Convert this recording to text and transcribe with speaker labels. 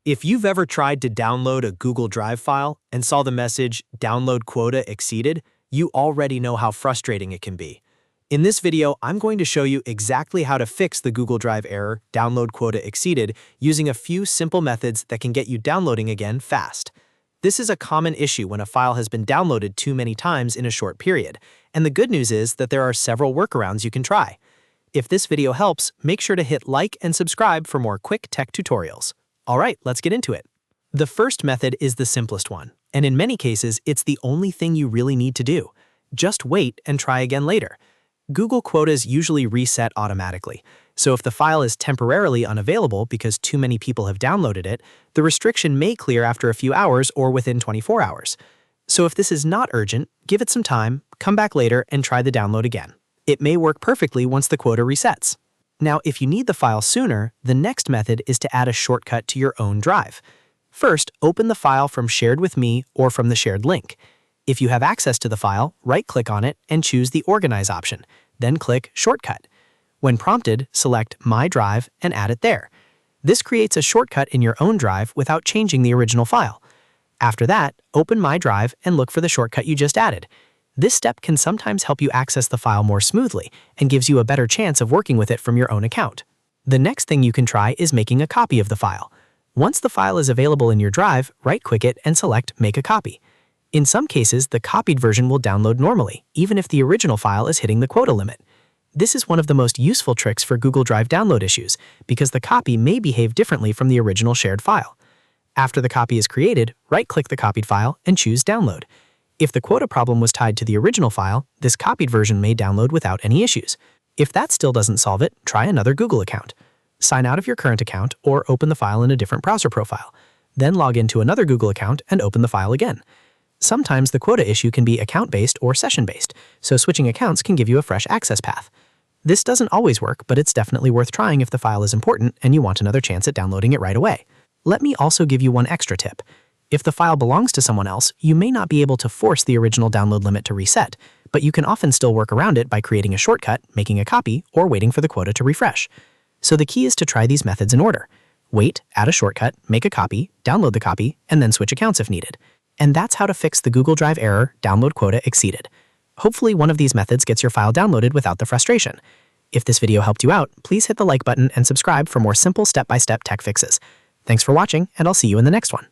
Speaker 1: If you've ever tried to download a Google Drive file and saw the message, "Download quota exceeded," you already know how frustrating it can be. In this video, I'm going to show you exactly how to fix the Google Drive error, "Download quota exceeded," using a few simple methods that can get you downloading again fast. This is a common issue when a file has been downloaded too many times in a short period, and the good news is that there are several workarounds you can try. If this video helps, make sure to hit like and subscribe for more quick tech tutorials. Alright, let's get into it. The first method is the simplest one, and in many cases, it's the only thing you really need to do. Just wait and try again later. Google Quotas usually reset automatically, so if the file is temporarily unavailable because too many people have downloaded it, the restriction may clear after a few hours or within 24 hours. So if this is not urgent, give it some time, come back later, and try the download again. It may work perfectly once the quota resets. Now, if you need the file sooner, the next method is to add a shortcut to your own drive. First, open the file from Shared with Me or from the shared link. If you have access to the file, right-click on it and choose the Organize option, then click Shortcut. When prompted, select My Drive and add it there. This creates a shortcut in your own drive without changing the original file. After that, open My Drive and look for the shortcut you just added. This step can sometimes help you access the file more smoothly and gives you a better chance of working with it from your own account. The next thing you can try is making a copy of the file. Once the file is available in your drive, right-click it and select Make a Copy. In some cases, the copied version will download normally, even if the original file is hitting the quota limit. This is one of the most useful tricks for Google Drive download issues, because the copy may behave differently from the original shared file. After the copy is created, right-click the copied file and choose Download. If the quota problem was tied to the original file, this copied version may download without any issues. If that still doesn't solve it, try another Google account. Sign out of your current account or open the file in a different browser profile. Then log into another Google account and open the file again. Sometimes the quota issue can be account-based or session-based, so switching accounts can give you a fresh access path. This doesn't always work, but it's definitely worth trying if the file is important and you want another chance at downloading it right away. Let me also give you one extra tip. If the file belongs to someone else, you may not be able to force the original download limit to reset, but you can often still work around it by creating a shortcut, making a copy, or waiting for the quota to refresh. So the key is to try these methods in order. Wait, add a shortcut, make a copy, download the copy, and then switch accounts if needed. And that's how to fix the Google Drive error, "Download quota exceeded." Hopefully one of these methods gets your file downloaded without the frustration. If this video helped you out, please hit the like button and subscribe for more simple step-by-step tech fixes. Thanks for watching, and I'll see you in the next one.